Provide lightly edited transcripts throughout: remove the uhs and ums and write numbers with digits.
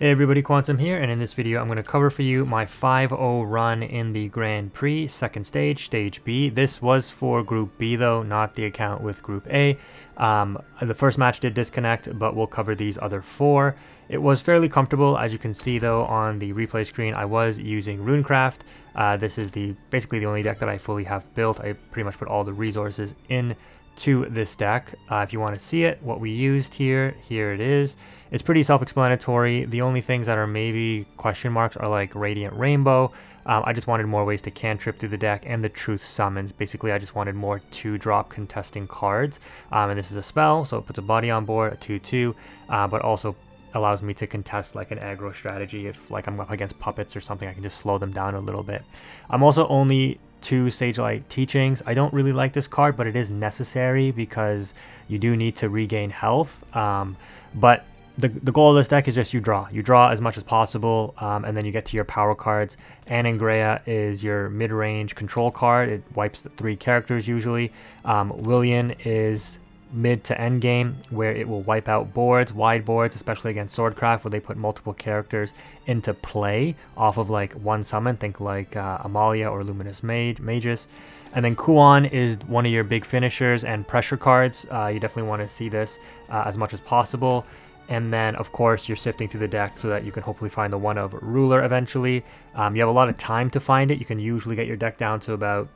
Hey everybody, Quantum here, and in this video I'm going to cover for you my 5-0 run in the Grand Prix, second stage, Stage B. This was for Group B though, not the account with Group A. The first match did disconnect, but we'll cover these other four. It was fairly comfortable, as you can see though on the replay screen. I was using RUNECRAFT. This is basically the only deck that I fully have built. I pretty much put all the resources in to this deck. If you want to see it, what we used here it is. It's pretty self-explanatory. The only things that are maybe question marks are like Radiant Rainbow. I just wanted more ways to cantrip through the deck, and the Truth Summons. Basically, I just wanted more 2-drop contesting cards. And this is a spell, so it puts a body on board, a 2/2, but also allows me to contest like an aggro strategy. If like I'm up against puppets or something, I can just slow them down a little bit. I'm also only 2 Sagelight Teachings. I don't really like this card, but it is necessary because you do need to regain health. But the goal of this deck is just you draw as much as possible, and then you get to your power cards. Anangrea is your mid-range control card. It wipes the 3 characters usually. Willian is mid to end game, where it will wipe out wide boards, especially against Swordcraft, where they put multiple characters into play off of like one summon. Think like Amalia or Luminous Magus. And then Kuon is one of your big finishers and pressure cards. You definitely want to see this as much as possible. And then, of course, you're sifting through the deck so that you can hopefully find the one of Ruler eventually. You have a lot of time to find it. You can usually get your deck down to about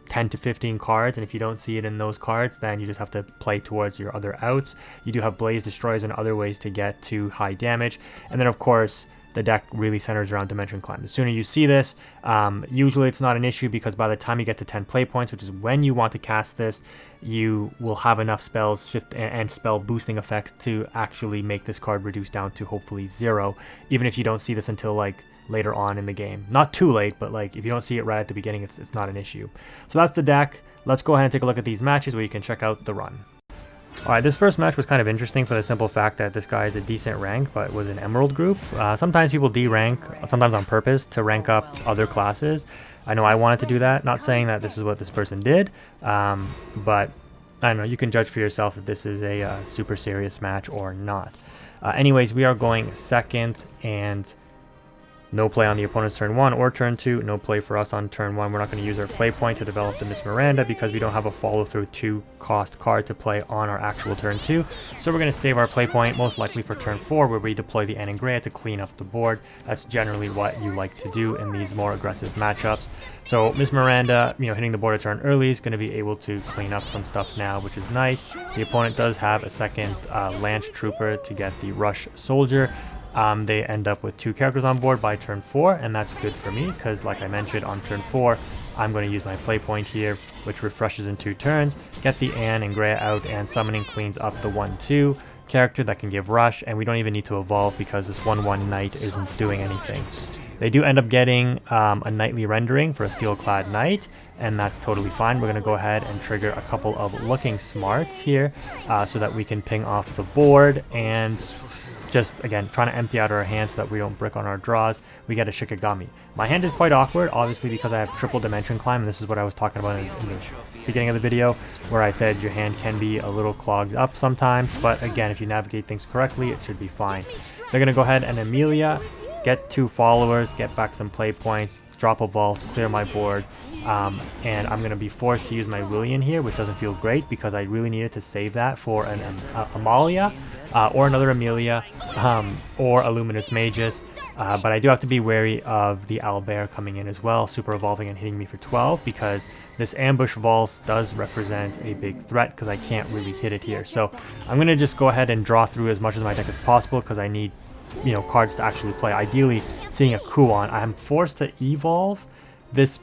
10 to 15 cards, and if you don't see it in those cards, then you just have to play towards your other outs. You do have Blaze Destroyers and other ways to get to high damage. And then, of course, the deck really centers around Dimension Climb. The sooner you see this, usually it's not an issue, because by the time you get to 10 play points, which is when you want to cast this, you will have enough spells shift and spell boosting effects to actually make this card reduce down to hopefully 0, even if you don't see this until like later on in the game. Not too late, but like if you don't see it right at the beginning, it's not an issue. So that's the deck. Let's go ahead and take a look at these matches where you can check out the run. Alright, this first match was kind of interesting for the simple fact that this guy is a decent rank, but was an Emerald group. Sometimes people D-rank, sometimes on purpose, to rank up other classes. I know I wanted to do that. Not saying that this is what this person did, but I don't know, you can judge for yourself if this is a super serious match or not. Anyways, we are going second, and no play on the opponent's turn 1 or turn 2. No play for us on turn 1. We're not going to use our play point to develop the Miss Miranda because we don't have a follow-through 2-cost card to play on our actual turn 2. So we're going to save our play point most likely for turn 4, where we deploy the Anangrea to clean up the board. That's generally what you like to do in these more aggressive matchups. So Miss Miranda, hitting the board a turn early is going to be able to clean up some stuff now, which is nice. The opponent does have a second Lance Trooper to get the Rush Soldier. They end up with 2 characters on board by turn 4, and that's good for me because, like I mentioned, on turn 4, I'm going to use my play point here, which refreshes in 2 turns, get the Anangrea out, and summoning cleans up the 1/2 character that can give rush, and we don't even need to evolve because this 1/1 knight isn't doing anything. They do end up getting a knightly rendering for a steel-clad knight, and that's totally fine. We're going to go ahead and trigger a couple of Looking Smarts here so that we can ping off the board, and just, again, trying to empty out our hand so that we don't brick on our draws. We get a Shikigami. My hand is quite awkward, obviously, because I have triple Dimension Climb, and this is what I was talking about in the beginning of the video, where I said your hand can be a little clogged up sometimes, but again, if you navigate things correctly, it should be fine. They're going to go ahead and Amelia, get 2 followers, get back some play points, drop a Vault, clear my board, and I'm going to be forced to use my Willian here, which doesn't feel great because I really needed to save that for an Amalia, or another Amelia, or a Luminous Magus, but I do have to be wary of the Owlbear coming in as well, super evolving and hitting me for 12, because this Ambush Valse does represent a big threat because I can't really hit it here. So I'm going to just go ahead and draw through as much of my deck as possible because I need cards to actually play. Ideally, seeing a Kuon, I'm forced to evolve this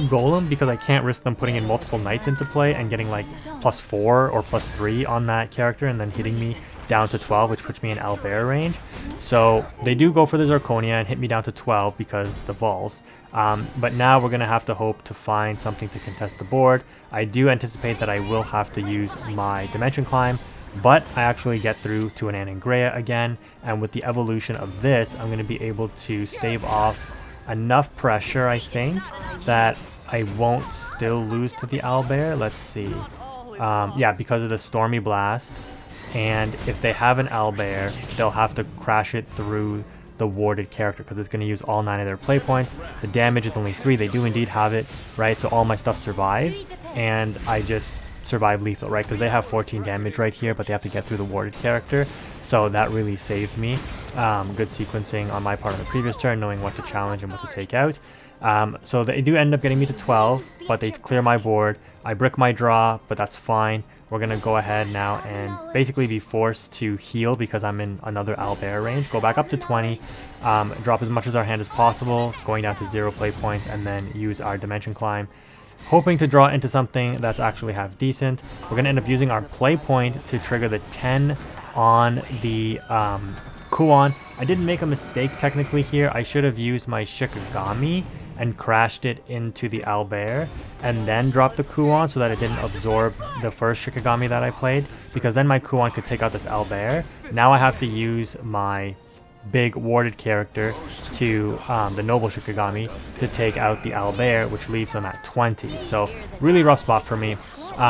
Golem because I can't risk them putting in multiple knights into play and getting like +4 or +3 on that character and then hitting me down to 12, which puts me in Owlbear range. So they do go for the Zirconia and hit me down to 12 because the Vols. But now we're going to have to hope to find something to contest the board. I do anticipate that I will have to use my Dimension Climb, but I actually get through to an Anangrea again, and with the evolution of this, I'm going to be able to stave off enough pressure, I think, that I won't still lose to the Owlbear. Let's see. Yeah, because of the Stormy Blast, and if they have an owlbear, they'll have to crash it through the warded character because it's going to use all 9 of their play points. The damage is only 3. They do indeed have it, right? So all my stuff survives, and I just survive lethal, right? Because they have 14 damage right here, but they have to get through the warded character. So that really saved me. Good sequencing on my part on the previous turn, knowing what to challenge and what to take out. So they do end up getting me to 12, but they clear my board. I brick my draw, but that's fine. We're going to go ahead now and basically be forced to heal because I'm in another owlbear range. Go back up to 20, drop as much as our hand as possible, going down to 0 play points, and then use our Dimension Climb, hoping to draw into something that's actually half decent. We're going to end up using our play point to trigger the 10 on the Kuon. I didn't make a mistake technically here. I should have used my Shikigami and crashed it into the owlbear and then dropped the Kuon so that it didn't absorb the first Shikigami that I played, because then my Kuon could take out this owlbear. Now I have to use my big warded character to the Noble Shikigami to take out the owlbear, which leaves them at 20. So really rough spot for me.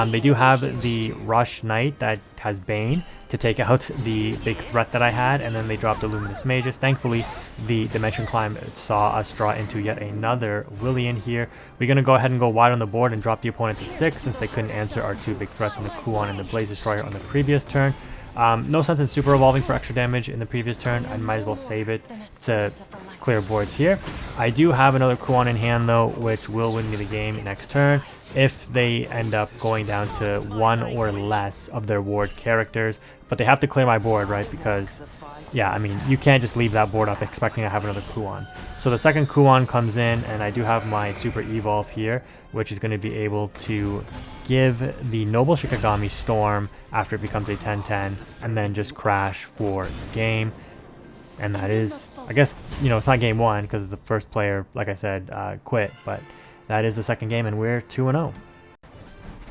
They do have the Rush Knight that has Bane to take out the big threat that I had, and then they dropped the Luminous Magus. Thankfully, the Dimension Climb saw us draw into yet another Willian here. We're going to go ahead and go wide on the board and drop the opponent to 6 since they couldn't answer our 2 big threats on the Kuon and the Blaze Destroyer on the previous turn. No sense in super evolving for extra damage in the previous turn. I might as well save it to clear boards here. I do have another Kuon in hand though, which will win me the game next turn if they end up going down to 1 or less of their ward characters. But they have to clear my board, right? Because, yeah, I mean, you can't just leave that board up expecting to have another Kuon. So the second Kuon comes in, and I do have my Super Evolve here, which is going to be able to give the Noble Shikigami Storm after it becomes a 10-10, and then just crash for the game. And that is, I guess, you know, it's not game 1 because the first player, like I said, quit, but that is the second game, and we're 2-0.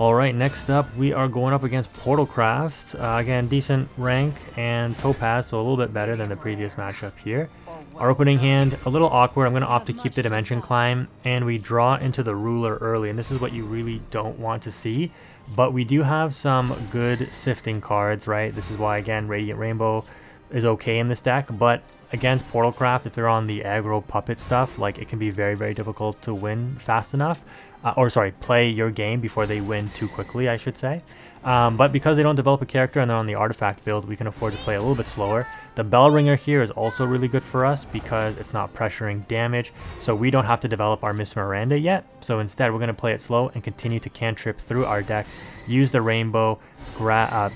Alright, next up we are going up against PortalCraft. Again, decent rank and Topaz, so a little bit better than the previous matchup here. Our opening hand, a little awkward. I'm going to opt to keep the Dimension Climb, and we draw into the Ruler early, and this is what you really don't want to see. But we do have some good sifting cards, right? This is why, again, Radiant Rainbow is okay in this deck, but against PortalCraft, if they're on the aggro puppet stuff, like, it can be very, very difficult to win fast enough. Play your game before they win too quickly, I should say. But because they don't develop a character and they're on the artifact build, we can afford to play a little bit slower. The Bell Ringer here is also really good for us because it's not pressuring damage, so we don't have to develop our Miss Miranda yet. So instead, we're going to play it slow and continue to cantrip through our deck, use the Rainbow,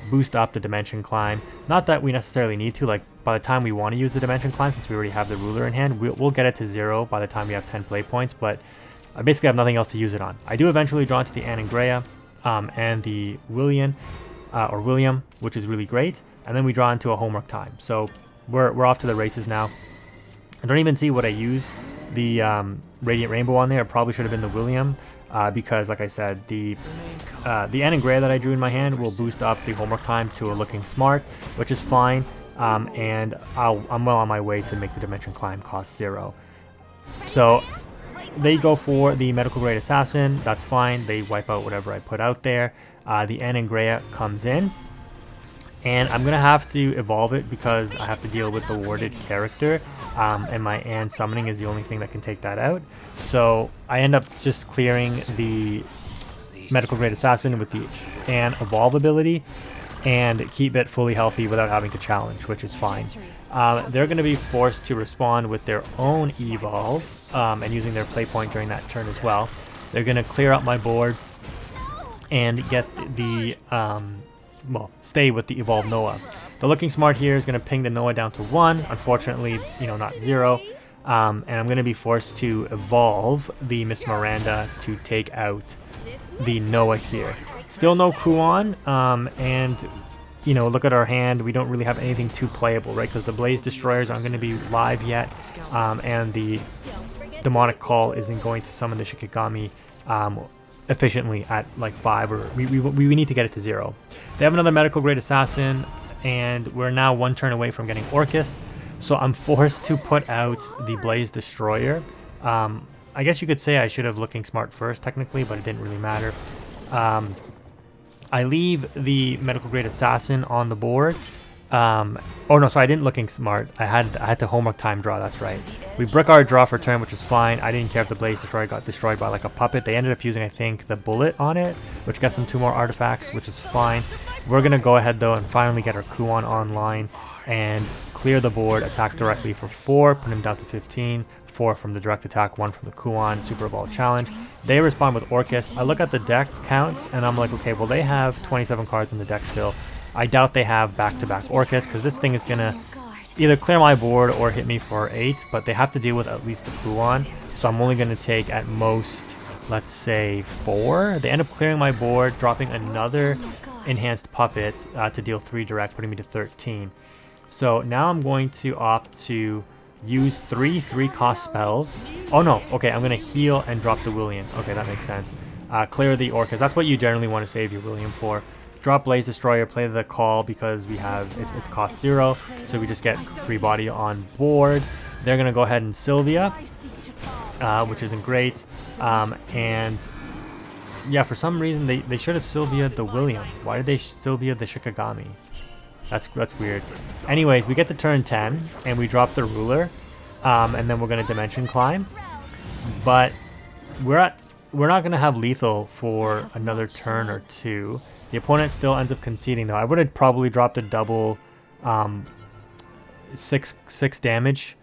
boost up the Dimension Climb. Not that we necessarily need to, like, by the time we want to use the Dimension Climb, since we already have the Ruler in hand, we'll get it to 0 by the time we have 10 play points, but I basically have nothing else to use it on. I do eventually draw into the Anangrea and the William, which is really great. And then we draw into a Homework Time. So we're off to the races now. I don't even see what I used the Radiant Rainbow on there. It probably should have been the William because, like I said, the Anangrea that I drew in my hand will boost up the Homework Time to a Looking Smart, which is fine. And I'm well on my way to make the Dimension Climb cost 0. So they go for the Medical Grade Assassin. That's fine. They wipe out whatever I put out there. The Anangrea comes in, and I'm going to have to evolve it because I have to deal with the warded character, and my An Summoning is the only thing that can take that out. So I end up just clearing the Medical Grade Assassin with the An Evolve ability and keep it fully healthy without having to challenge, which is fine. They're going to be forced to respond with their own Evolve and using their play point during that turn as well. They're going to clear out my board and get the, stay with the Evolve Noah. The Looking Smart here is going to ping the Noah down to 1. Unfortunately, not 0. And I'm going to be forced to evolve the Miss Miranda to take out the Noah here. Still no Kuon, and look at our hand. We don't really have anything too playable, right? Because the Blaze Destroyers aren't going to be live yet, and the Demonic Call isn't going to summon the Shikigami efficiently at like 5, or we need to get it to 0. They have another Medical Grade Assassin, and we're now 1 turn away from getting Orcust, so I'm forced to put out the Blaze Destroyer. I guess you could say I should have Looking Smart first technically, but it didn't really matter. I leave the medical grade assassin on the board. Oh no, so I didn't looking smart. I had to homework time draw, that's right. We brick our draw for turn, which is fine. I didn't care if the Blaze Destroyer got destroyed by like a puppet. They ended up using, I think, the bullet on it, which gets them 2 more artifacts, which is fine. We're gonna go ahead though and finally get our Kuon online and clear the board, attack directly for 4, put him down to 15, 4 from the direct attack, 1 from the Kuon, Super Evolve Challenge. They respond with Orcust. I look at the deck counts and I'm like, okay, well they have 27 cards in the deck still. I doubt they have back-to-back Orcust because this thing is gonna either clear my board or hit me for 8, but they have to deal with at least the Kuon, so I'm only gonna take at most, let's say 4. They end up clearing my board, dropping another enhanced puppet to deal 3 direct, putting me to 13. So now I'm going to opt to use 3 3-cost spells. Oh no, okay, I'm gonna heal and drop the William. Okay, that makes sense. Clear the Orcust. That's what you generally want to save your William for. Drop Blaze Destroyer, play the call because we have it's cost 0, so we just get free body on board. They're gonna go ahead and Sylvia, which isn't great. And yeah, for some reason they should have Sylvia the William. Why did they Sylvia the Shikigami? That's weird. Anyways, we get to turn 10 and we drop the ruler, and then we're gonna dimension climb. But we're not gonna have lethal for another turn or 2. The opponent still ends up conceding though. I would have probably dropped a double 6 damage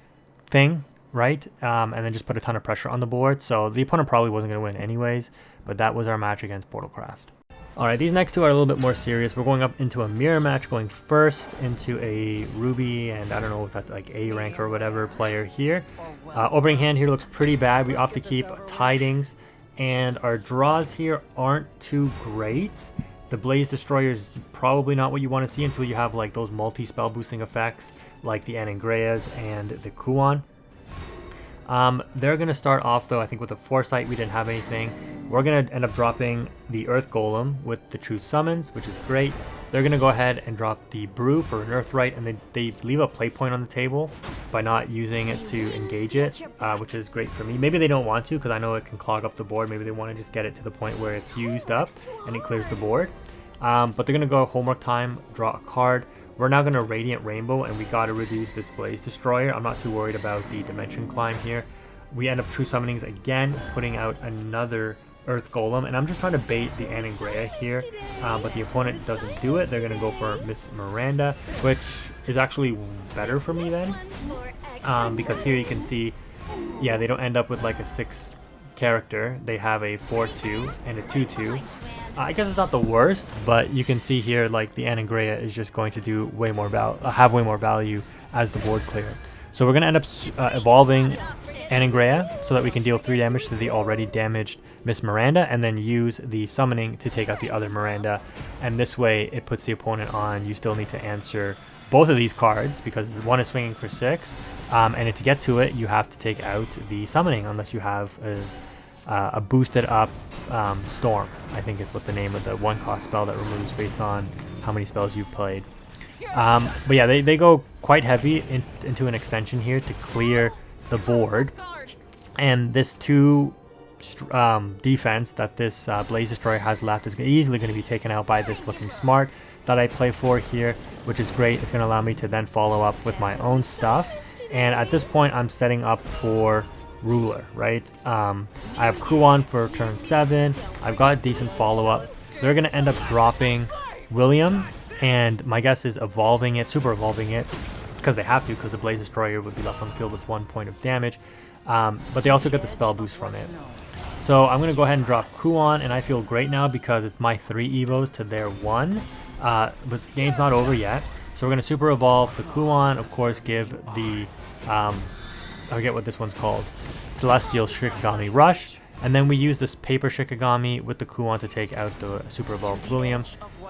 thing, right? And then just put a ton of pressure on the board. So the opponent probably wasn't going to win anyways, but that was our match against Portalcraft. Alright, these next 2 are a little bit more serious. We're going up into a mirror match, going first into a Ruby, and I don't know if that's like A rank or whatever player here. Opening hand here looks pretty bad. We opt to keep Tidings, and our draws here aren't too great. The Blaze Destroyer is probably not what you want to see until you have like those multi-spell boosting effects like the Anangreas and the Kuon. They're going to start off though, I think with a Foresight. We didn't have anything. We're going to end up dropping the Earth Golem with the True Summons, which is great. They're going to go ahead and drop the Brew for an Earthright, and they leave a play point on the table by not using it to engage it, which is great for me. Maybe they don't want to because I know it can clog up the board. Maybe they want to just get it to the point where it's used up and it clears the board. But they're going to go homework time, draw a card. We're now going to Radiant Rainbow, and we got to reduce this Blaze Destroyer. I'm not too worried about the Dimension Climb here. We end up True Summonings again, putting out another Earth Golem, and I'm just trying to bait the Anangrea here, but the opponent doesn't do it. They're going to go for Miss Miranda, which is actually better for me then, because here you can see, yeah, they don't end up with like a 6 character. They have a 4-2 and a 2-2. I guess it's not the worst, but you can see here like the Anangrea is just going to do way more have way more value as the board clear. So we're going to end up evolving Anangrea so that we can deal 3 damage to the already damaged Miss Miranda, and then use the summoning to take out the other Miranda. And this way it puts the opponent on, you still need to answer both of these cards because one is swinging for 6, and to get to it you have to take out the summoning unless you have a boosted up Storm, I think is what the name of the 1-cost spell that removes based on how many spells you've played. But yeah, they go quite heavy into an extension here to clear the board, and this 2 defense that this Blaze Destroyer has left is easily going to be taken out by this Looking Smart that I play for here, which is great. It's going to allow me to then follow up with my own stuff, and at this point I'm setting up for Ruler, right? I have Kuon for turn 7. I've got decent follow-up. They're going to end up dropping William, and my guess is evolving it, super evolving it, because they have to, because the Blaze Destroyer would be left on the field with 1 point of damage. But they also get the spell boost from it. So I'm going to go ahead and drop Kuon, and I feel great now because it's my 3 evos to their 1. But the game's not over yet. So we're going to super evolve the Kuon, of course, give the, I forget what this one's called, Celestial Shikigami Rush. And then we use this Paper Shikigami with the Kuon to take out the super evolved William.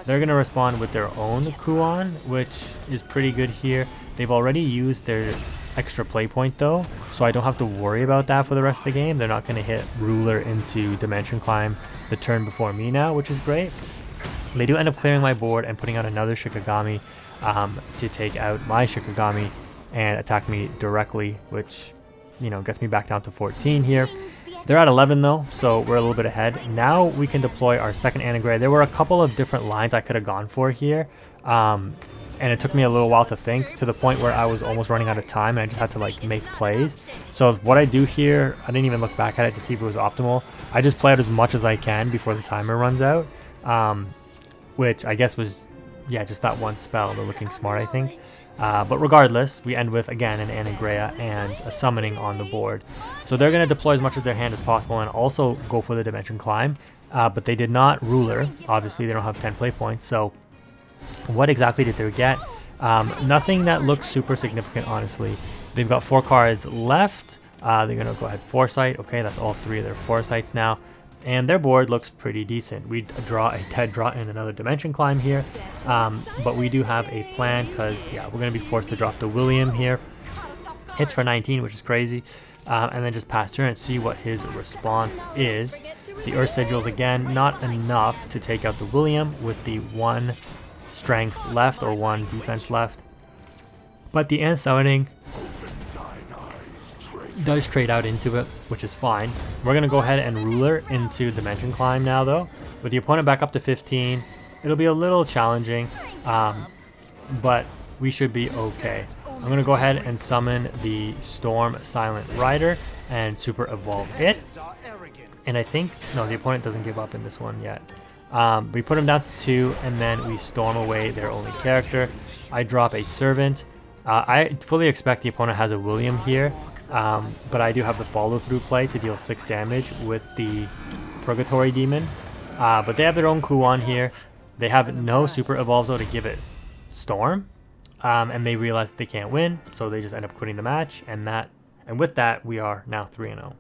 They're going to respond with their own Kuon, which is pretty good here. They've already used their extra play point though, so I don't have to worry about that for the rest of the game. They're not going to hit Ruler into Dimension Climb the turn before me now, which is great. They do end up clearing my board and putting out another Shikigami to take out my Shikigami and attack me directly, which, you know, gets me back down to 14 here. They're at 11 though, so we're a little bit ahead. Now we can deploy our second Anagram. There were a couple of different lines I could have gone for here. And it took me a little while to think, to the point where I was almost running out of time and I just had to like make plays. So what I do here, I didn't even look back at it to see if it was optimal. I just play out as much as I can before the timer runs out, which I guess was, yeah, just that one spell. They're looking smart, I think. But regardless, we end with, again, an Anagrea and a summoning on the board. So they're going to deploy as much of their hand as possible and also go for the Dimension Climb. But they did not Ruler. Obviously, they don't have 10 play points. So what exactly did they get? Nothing that looks super significant, honestly. They've got 4 cards left. They're going to go ahead Foresight. Okay, that's all 3 of their Foresights now. And their board looks pretty decent. We draw a dead draw and another Dimension Climb here. But we do have a plan because, yeah, we're going to be forced to drop the William here. Hits for 19, which is crazy. And then just pass turn and see what his response is. The Earth Sigils, again, not enough to take out the William with the 1 strength left or 1 defense left. But the Ant Summoning does trade out into it, which is fine. We're going to go ahead and Ruler into Dimension Climb now, though. With the opponent back up to 15, it'll be a little challenging, but we should be okay. I'm going to go ahead and summon the Storm Silent Rider and Super Evolve it. And I think, no, the opponent doesn't give up in this one yet. We put him down to 2, and then we storm away their only character. I drop a Servant. I fully expect the opponent has a William here, but I do have the follow-through play to deal 6 damage with the Purgatory Demon. But they have their own Kuon here. They have no Super Evolves though to give it Storm, and they realize that they can't win, so they just end up quitting the match. And with that, we are now 3-0.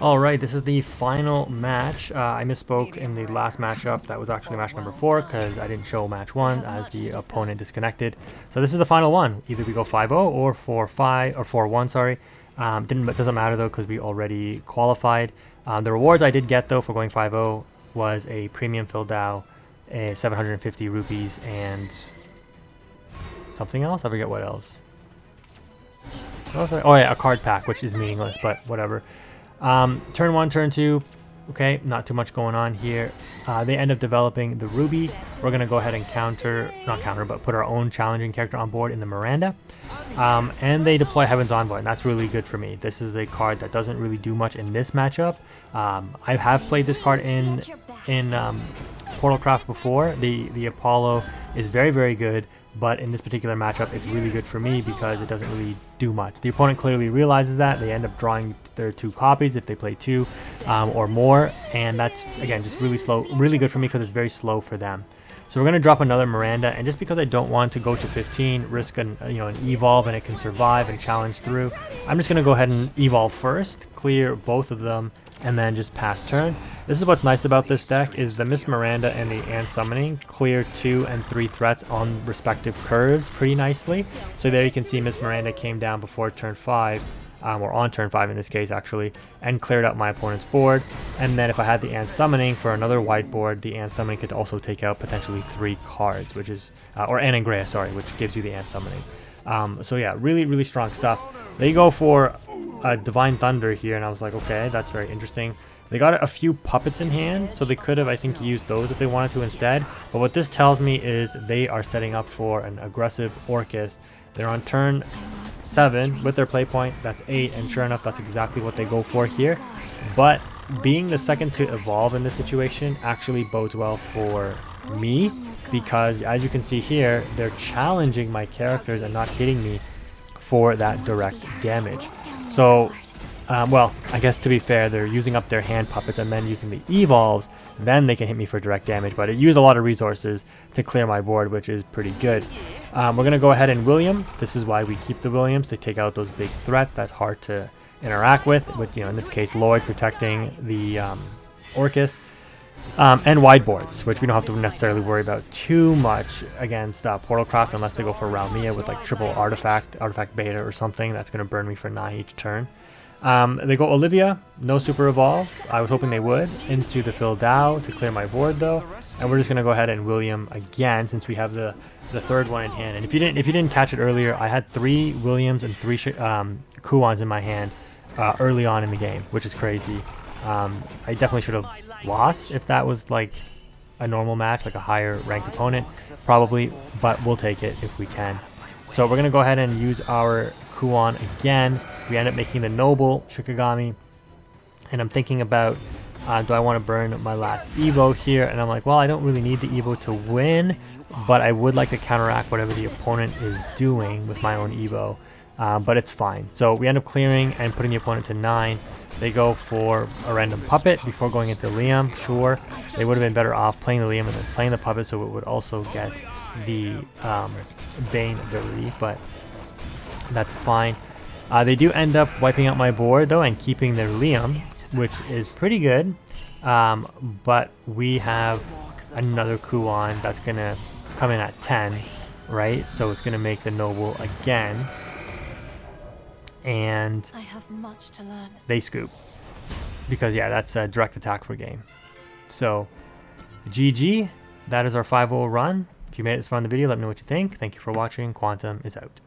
Alright, this is the final match. I misspoke in the last matchup. That was actually match number 4 because I didn't show match 1 as the opponent disconnected. So this is the final one. Either we go 5-0 or 4-5 or 4-1, sorry. Doesn't matter though because we already qualified. The rewards I did get though for going 5-0 was a premium Fildao, a 750 rupees, and something else. I forget what else. Oh yeah, a card pack, which is meaningless, but whatever. Turn 1, turn 2, okay, not too much going on here. They end up developing the Ruby. We're going to go ahead and put our own challenging character on board in the Miranda. And they deploy Heaven's Envoy, and that's really good for me. This is a card that doesn't really do much in this matchup. I have played this card in Portalcraft before. The Apollo is very, very good. But in this particular matchup, it's really good for me because it doesn't really do much. The opponent clearly realizes that. They end up drawing their 2 copies if they play 2 or more. And that's, again, just really slow, really good for me because it's very slow for them. So we're going to drop another Miranda. And just because I don't want to go to 15, risk an evolve, and it can survive and challenge through, I'm just going to go ahead and evolve first, clear both of them, and then just pass turn. This is what's nice about this deck is the Miss Miranda and the Ant Summoning clear 2 and 3 threats on respective curves pretty nicely. So there you can see Miss Miranda came down before turn 5, or on turn 5 in this case actually, and cleared out my opponent's board. And then if I had the Ant Summoning for another white board, the Ant Summoning could also take out potentially 3 cards, which is, or Anagrea, sorry, which gives you the Ant Summoning. So yeah, really, really strong stuff. They go for Divine Thunder here, and I was like, okay, that's very interesting. They got a few puppets in hand, so they could have, I think, used those if they wanted to instead. But what this tells me is they are setting up for an aggressive Orcus. They're on turn 7 with their play point. That's 8, and sure enough, that's exactly what they go for here. But being the second to evolve in this situation actually bodes well for me, because as you can see here, they're challenging my characters and not hitting me for that direct damage. So well, I guess to be fair, they're using up their hand puppets and then using the evolves, then they can hit me for direct damage, but it used a lot of resources to clear my board, which is pretty good. We're going to go ahead and William. This is why we keep the Williams, to take out those big threats that's hard to interact with, in this case Lloyd protecting the Orcus, and wide boards, which we don't have to necessarily worry about too much against Portalcraft unless they go for Ralmia with like triple artifact beta or something that's going to burn me for 9 each turn. They go Olivia, no super evolve. I was hoping they would, into the Fildao to clear my board though, and we're just gonna go ahead and William again since we have the third one in hand. And if you didn't catch it earlier, I had 3 Williams and 3 Kuons in my hand early on in the game, which is crazy. I definitely should have lost if that was like a normal match, like a higher ranked opponent, probably, but we'll take it if we can. So we're gonna go ahead and use our Kuon again. We end up making the Noble Shikigami, and I'm thinking about, do I want to burn my last Evo here? And I'm like, well, I don't really need the Evo to win, but I would like to counteract whatever the opponent is doing with my own Evo, but it's fine. So we end up clearing and putting the opponent to 9. They go for a random puppet before going into Liam. Sure, they would have been better off playing the Liam and then playing the puppet, so it would also get the Bane ability, but that's fine. They do end up wiping out my board though and keeping their Liam, which is pretty good. But we have another Kuon that's gonna come in at 10, right? So it's gonna make the Noble again. And I have much to learn. They scoop. Because yeah, that's a direct attack for game. So GG, that is our 5-0 run. If you made it this far in the video, let me know what you think. Thank you for watching. Quantum is out.